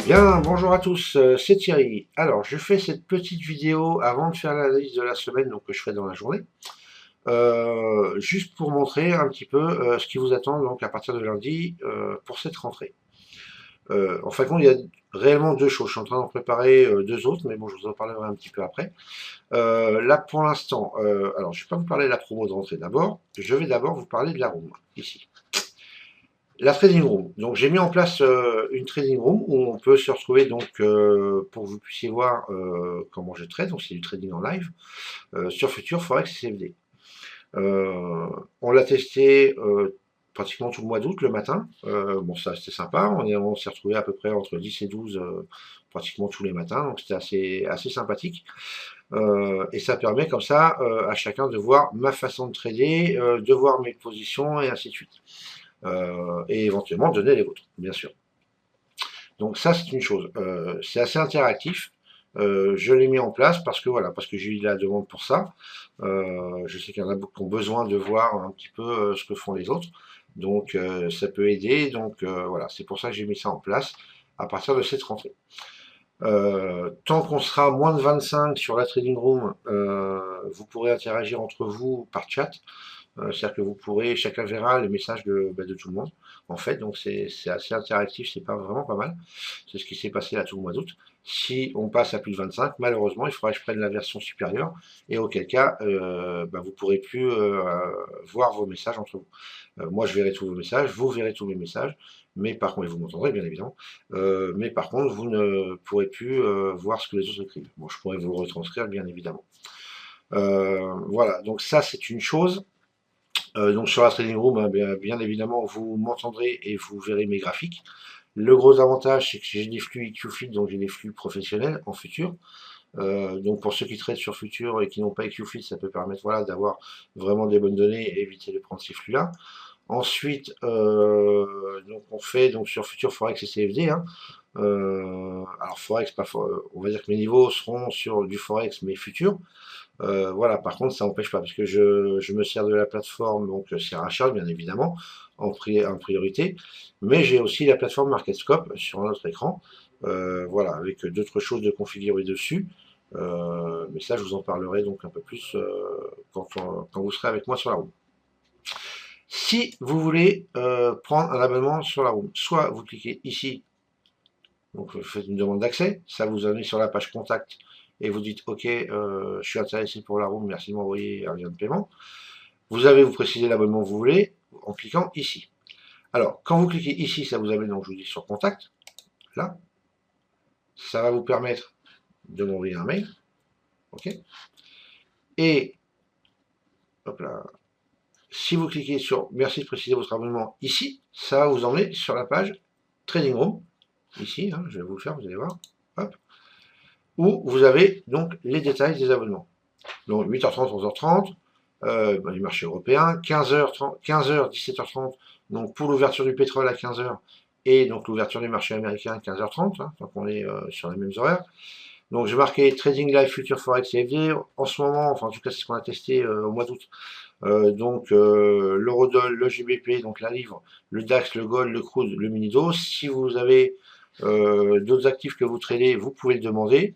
Bien, bonjour à tous, c'est Thierry. Alors, je fais cette petite vidéo avant de faire l'analyse de la semaine, donc que je ferai dans la journée, juste pour montrer un petit peu ce qui vous attend donc à partir de lundi pour cette rentrée. En fin de compte, il y a réellement deux choses. Je suis en train d'en préparer deux autres, mais bon, je vous en parlerai un petit peu après. Là, pour l'instant, alors je vais pas vous parler de la promo de rentrée d'abord. Je vais d'abord vous parler de la room ici. La trading room. Donc j'ai mis en place une trading room où on peut se retrouver donc pour que vous puissiez voir comment je trade. Donc c'est du trading en live sur Future Forex et CFD. On l'a testé pratiquement tout le mois d'août le matin. Bon ça c'était sympa. On s'est retrouvé à peu près entre 10 et 12 pratiquement tous les matins. Donc c'était assez sympathique. Et ça permet comme ça à chacun de voir ma façon de trader, de voir mes positions et ainsi de suite. Et éventuellement donner les vôtres, bien sûr. Donc ça, c'est une chose. C'est assez interactif. Je l'ai mis en place parce que voilà, parce que j'ai eu la demande pour ça. Je sais qu'il y en a beaucoup qui ont besoin de voir un petit peu ce que font les autres. Donc ça peut aider. Donc voilà, c'est pour ça que j'ai mis ça en place à partir de cette rentrée. Tant qu'on sera moins de 25 sur la trading room, vous pourrez interagir entre vous par chat. C'est-à-dire que vous pourrez, chacun verra les messages de tout le monde, en fait, donc c'est assez interactif, c'est pas vraiment pas mal. C'est ce qui s'est passé là tout le mois d'août. Si on passe à plus de 25, malheureusement, il faudra que je prenne la version supérieure, et auquel cas, vous pourrez plus voir vos messages entre vous. Moi, je verrai tous vos messages, vous verrez tous mes messages, mais par contre, et vous m'entendrez bien évidemment, mais par contre, vous ne pourrez plus voir ce que les autres écrivent. Bon, je pourrais vous le retranscrire, bien évidemment. Voilà, donc ça, c'est une chose. Donc sur la trading room, hein, bien évidemment, vous m'entendrez et vous verrez mes graphiques. Le gros avantage, c'est que j'ai des flux EQFit, donc j'ai des flux professionnels en futur. Donc pour ceux qui traitent sur futur et qui n'ont pas EQFit, ça peut permettre voilà, d'avoir vraiment des bonnes données et éviter de prendre ces flux-là. Ensuite, donc on fait donc sur Futur Forex et CFD. Hein. Alors Forex, pas on va dire que mes niveaux seront sur du Forex mais futur. Voilà, par contre, ça n'empêche pas, parce que je me sers de la plateforme, donc c'est Rachel, bien évidemment, en priorité, mais j'ai aussi la plateforme MarketScope sur un autre écran, voilà, avec d'autres choses de configurer dessus, mais ça, je vous en parlerai donc un peu plus quand vous serez avec moi sur la room. Si vous voulez prendre un abonnement sur la room, soit vous cliquez ici, donc vous faites une demande d'accès, ça vous amène sur la page contact et vous dites OK, je suis intéressé pour la room, merci de m'envoyer un lien de paiement. Vous avez vous préciser l'abonnement que vous voulez en cliquant ici. Alors, quand vous cliquez ici, ça vous amène, donc je vous dis sur contact, là, ça va vous permettre de m'envoyer un mail, OK. Et hop là, si vous cliquez sur merci de préciser votre abonnement ici, ça va vous emmener sur la page Trading Room, ici, hein, je vais vous le faire, vous allez voir, hop, où vous avez donc les détails des abonnements. Donc 8h30, 11h30, du marché européen, 15h30, 15h, 17h30, donc pour l'ouverture du pétrole à 15h, et donc l'ouverture du marché américain à 15h30, hein, donc on est sur les mêmes horaires. Donc j'ai marqué Trading Live Future Forex CFD, en ce moment, enfin en tout cas c'est ce qu'on a testé au mois d'août, donc l'eurodoll, le GBP, donc la livre, le DAX, le gold, le crude, le minido. Si vous avez d'autres actifs que vous tradez, vous pouvez le demander.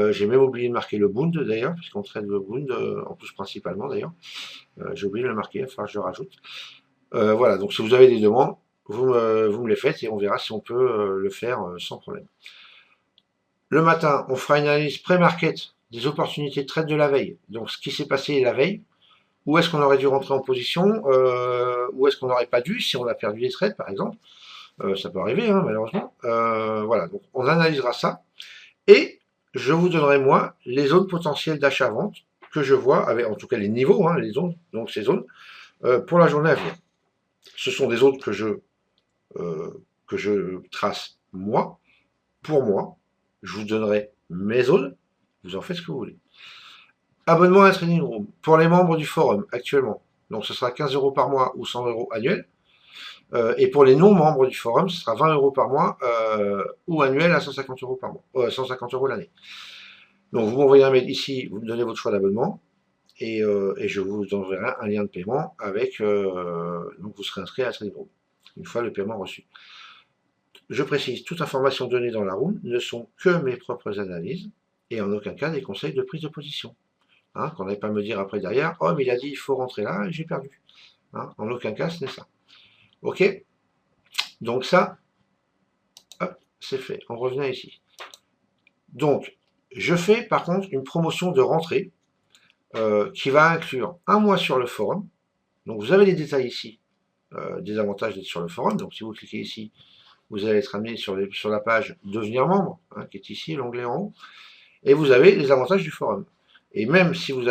J'ai même oublié de marquer le Bund d'ailleurs, puisqu'on trade le Bund, en plus principalement d'ailleurs. J'ai oublié de le marquer, enfin je le rajoute. Voilà, donc si vous avez des demandes, vous me les faites et on verra si on peut le faire sans problème. Le matin, on fera une analyse pré-market des opportunités de trade de la veille. Donc ce qui s'est passé la veille, où est-ce qu'on aurait dû rentrer en position, où est-ce qu'on n'aurait pas dû si on a perdu les trades par exemple. Ça peut arriver hein, malheureusement. Voilà, donc on analysera ça. Et je vous donnerai moi les zones potentielles d'achat-vente que je vois, avec en tout cas les niveaux, hein, les zones, donc ces zones, pour la journée à venir. Ce sont des zones que je trace moi, pour moi. Je vous donnerai mes zones, vous en faites ce que vous voulez. Abonnement à Trading Room pour les membres du forum actuellement. Donc ce sera 15 € par mois ou 100 € annuel. Et pour les non-membres du forum, ce sera 20 € par mois ou annuel à 150 € par mois, 150 € l'année. Donc vous m'envoyez un mail ici, vous me donnez votre choix d'abonnement et je vous enverrai un lien de paiement avec donc vous serez inscrit à la Trading Room une fois le paiement reçu. je précise, toute information donnée dans la room ne sont que mes propres analyses et en aucun cas des conseils de prise de position. Hein, qu'on n'aille pas me dire après derrière, oh mais il a dit il faut rentrer là et j'ai perdu. Hein, en aucun cas ce n'est ça. Ok. Donc ça, hop, c'est fait. On revient ici. Donc, je fais par contre une promotion de rentrée qui va inclure un mois sur le forum. Donc vous avez les détails ici des avantages d'être sur le forum. Donc si vous cliquez ici, vous allez être amené sur la page devenir membre, hein, qui est ici, l'onglet en haut. Et vous avez les avantages du forum. Et même si vous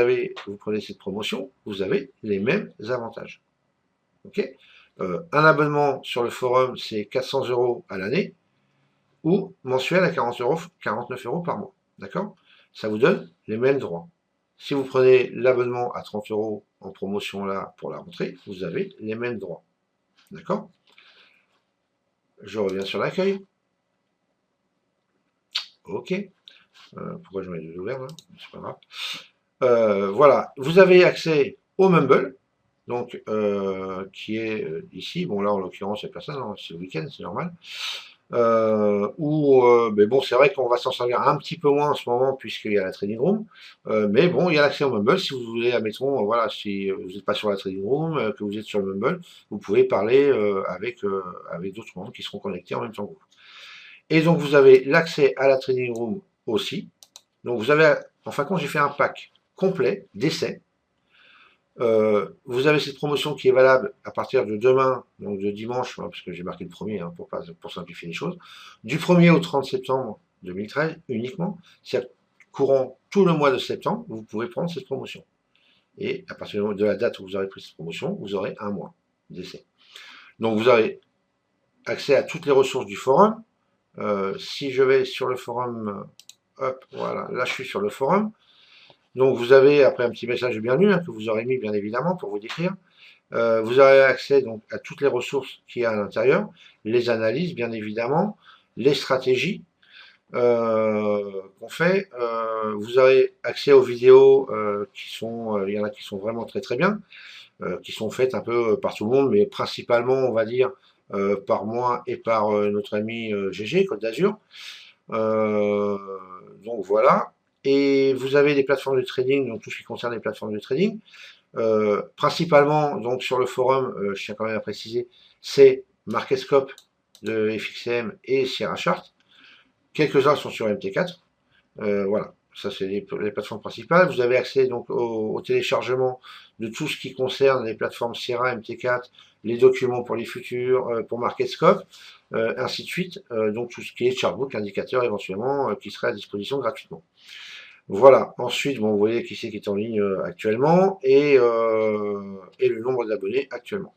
prenez cette promotion, vous avez les mêmes avantages. Ok. Un abonnement sur le forum, c'est 400 € à l'année, ou mensuel à 49 € par mois. D'accord? Ça vous donne les mêmes droits. Si vous prenez l'abonnement à 30 € en promotion là pour la rentrée, vous avez les mêmes droits. D'accord? Je reviens sur l'accueil. Ok. Pourquoi je mets deux ouverts là? C'est pas grave. Voilà. Vous avez accès au Mumble, donc qui est ici. Bon là en l'occurrence il n'y a personne, hein, c'est le week-end, c'est normal. Mais bon, c'est vrai qu'on va s'en servir un petit peu moins en ce moment puisqu'il y a la trading room, mais bon, il y a l'accès au Mumble. Si vous voulez, admettons, voilà, si vous n'êtes pas sur la trading room, que vous êtes sur le Mumble, vous pouvez parler avec d'autres membres qui seront connectés en même temps que vous. Et donc vous avez l'accès à la trading room aussi. Donc vous avez, en fin de compte, j'ai fait un pack complet d'essais. Vous avez cette promotion qui est valable à partir de demain, donc de dimanche, hein, parce que j'ai marqué le premier hein, pour simplifier les choses, du 1er au 30 septembre 2013 uniquement, c'est-à-dire courant tout le mois de septembre, vous pouvez prendre cette promotion. Et à partir de la date où vous aurez pris cette promotion, vous aurez un mois d'essai. Donc vous avez accès à toutes les ressources du forum. Si je vais sur le forum, hop, voilà, là je suis sur le forum. Donc vous avez, après un petit message de bienvenue, hein, que vous aurez mis bien évidemment pour vous décrire, vous aurez accès donc à toutes les ressources qu'il y a à l'intérieur, les analyses bien évidemment, les stratégies qu'on fait. Vous aurez accès aux vidéos qui sont, il y en a qui sont vraiment très très bien, qui sont faites un peu par tout le monde, mais principalement on va dire par moi et par notre ami GG, Côte d'Azur. Donc voilà. Et vous avez des plateformes de trading, donc tout ce qui concerne les plateformes de trading. Principalement, donc sur le forum, je tiens quand même à préciser, c'est MarketScope de FXM et Sierra Chart. Quelques-uns sont sur MT4. Voilà, ça c'est les plateformes principales. Vous avez accès donc au téléchargement de tout ce qui concerne les plateformes Sierra, MT4, les documents pour les futurs, pour MarketScope, ainsi de suite. Donc tout ce qui est chartbook, indicateur éventuellement, qui serait à disposition gratuitement. Voilà, ensuite, bon, vous voyez qui c'est qui est en ligne actuellement et le nombre d'abonnés actuellement.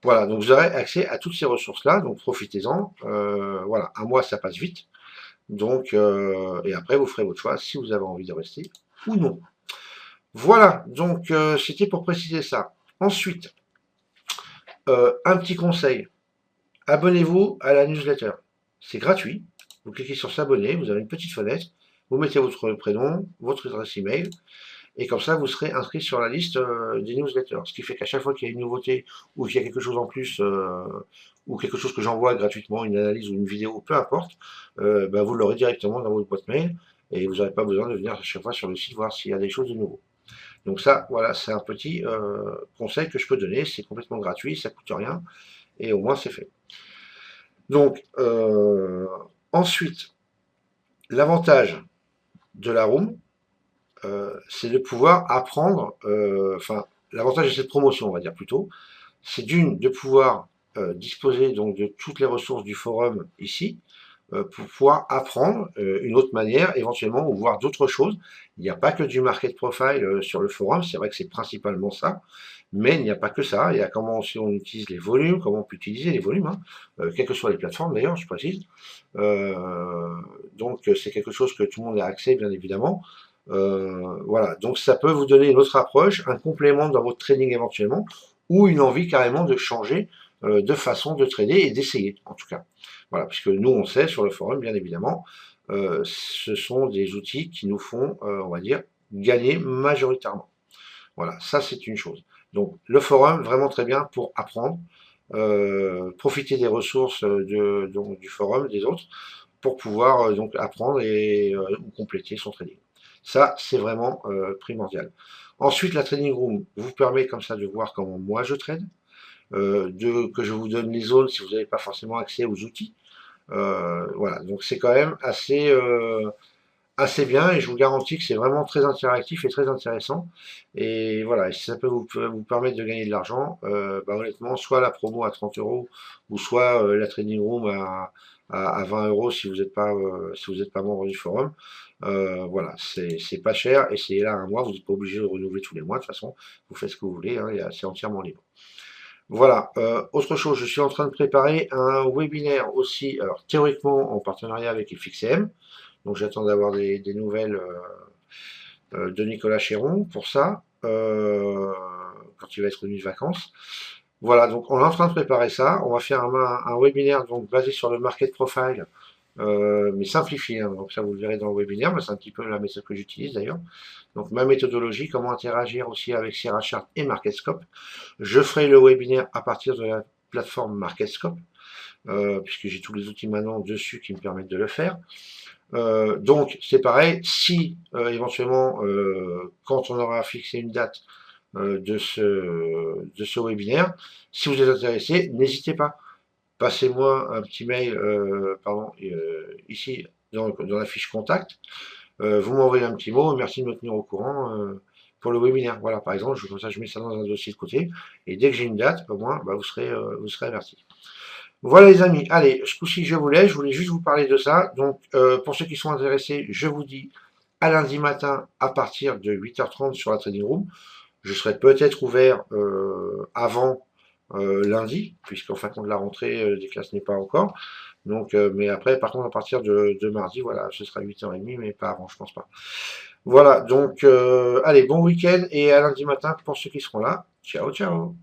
Voilà, donc vous aurez accès à toutes ces ressources-là, donc profitez-en. Voilà, un mois, ça passe vite. Donc, et après, vous ferez votre choix si vous avez envie de rester ou non. Voilà, donc c'était pour préciser ça. Ensuite, un petit conseil. Abonnez-vous à la newsletter. C'est gratuit. Vous cliquez sur s'abonner, vous avez une petite fenêtre. Vous mettez votre prénom, votre adresse email, et comme ça, vous serez inscrit sur la liste des newsletters. Ce qui fait qu'à chaque fois qu'il y a une nouveauté, ou qu'il y a quelque chose en plus, ou quelque chose que j'envoie gratuitement, une analyse ou une vidéo, peu importe, vous l'aurez directement dans votre boîte mail, et vous n'aurez pas besoin de venir à chaque fois sur le site voir s'il y a des choses de nouveau. Donc ça, voilà, c'est un petit conseil que je peux donner, c'est complètement gratuit, ça coûte rien, et au moins c'est fait. Donc, ensuite, l'avantage de la room, c'est de pouvoir apprendre, l'avantage de cette promotion, on va dire plutôt, c'est de pouvoir disposer donc de toutes les ressources du forum ici, pour pouvoir apprendre une autre manière, éventuellement, ou voir d'autres choses. Il n'y a pas que du market profile sur le forum, c'est vrai que c'est principalement ça, mais il n'y a pas que ça. Il y a comment aussi on utilise les volumes, comment on peut utiliser les volumes, hein, quelles que soient les plateformes d'ailleurs, je précise. Donc c'est quelque chose que tout le monde a accès, bien évidemment. Voilà, donc ça peut vous donner une autre approche, un complément dans votre trading éventuellement, ou une envie carrément de changer de façon de trader et d'essayer, en tout cas. Voilà, puisque nous, on sait sur le forum, bien évidemment, ce sont des outils qui nous font, on va dire, gagner majoritairement. Voilà, ça c'est une chose. Donc le forum, vraiment très bien pour apprendre. profiter des ressources donc, du forum des autres pour pouvoir donc apprendre et ou compléter son trading. Ça, c'est vraiment primordial. Ensuite, la trading room vous permet comme ça de voir comment moi je trade, que je vous donne les zones si vous n'avez pas forcément accès aux outils. Voilà, donc c'est quand même assez bien et je vous garantis que c'est vraiment très interactif et très intéressant. Et voilà, et si ça peut vous permettre de gagner de l'argent, bah, honnêtement, soit la promo à 30 euros ou soit la trading room à 20 euros si vous n'êtes pas, si vous n'êtes pas membre du forum. Voilà, c'est pas cher et c'est là un mois, vous n'êtes pas obligé de renouveler tous les mois, de toute façon, vous faites ce que vous voulez, hein, c'est entièrement libre. Voilà, autre chose, je suis en train de préparer un webinaire aussi, alors théoriquement en partenariat avec FXCM, donc j'attends d'avoir des nouvelles de Nicolas Chéron pour ça, quand il va être revenu de vacances. Voilà, donc on est en train de préparer ça. On va faire un webinaire donc basé sur le market profile, mais simplifié, hein, donc ça vous le verrez dans le webinaire, mais c'est un petit peu la méthode que j'utilise d'ailleurs. Donc ma méthodologie, comment interagir aussi avec Sierra Chart et MarketScope. Je ferai le webinaire à partir de la plateforme MarketScope, puisque j'ai tous les outils maintenant dessus qui me permettent de le faire. Donc c'est pareil, si éventuellement quand on aura fixé une date de ce webinaire, si vous êtes intéressé, n'hésitez pas, passez-moi un petit mail, pardon, ici dans la fiche contact, vous m'envoyez un petit mot, merci de me tenir au courant pour le webinaire. Voilà, par exemple, comme ça je mets ça dans un dossier de côté, et dès que j'ai une date, au moins, bah, vous serez averti. Voilà les amis, allez, ce coup-ci je vous laisse, je voulais juste vous parler de ça. Donc pour ceux qui sont intéressés, je vous dis à lundi matin à partir de 8h30 sur la Trading Room. Je serai peut-être ouvert avant lundi, puisqu'en fin de compte la rentrée des classes n'est pas encore. Donc, mais après, par contre, à partir de mardi, voilà, ce sera 8h30, mais pas avant, je pense pas. Voilà, donc allez, bon week-end et à lundi matin pour ceux qui seront là. Ciao, ciao.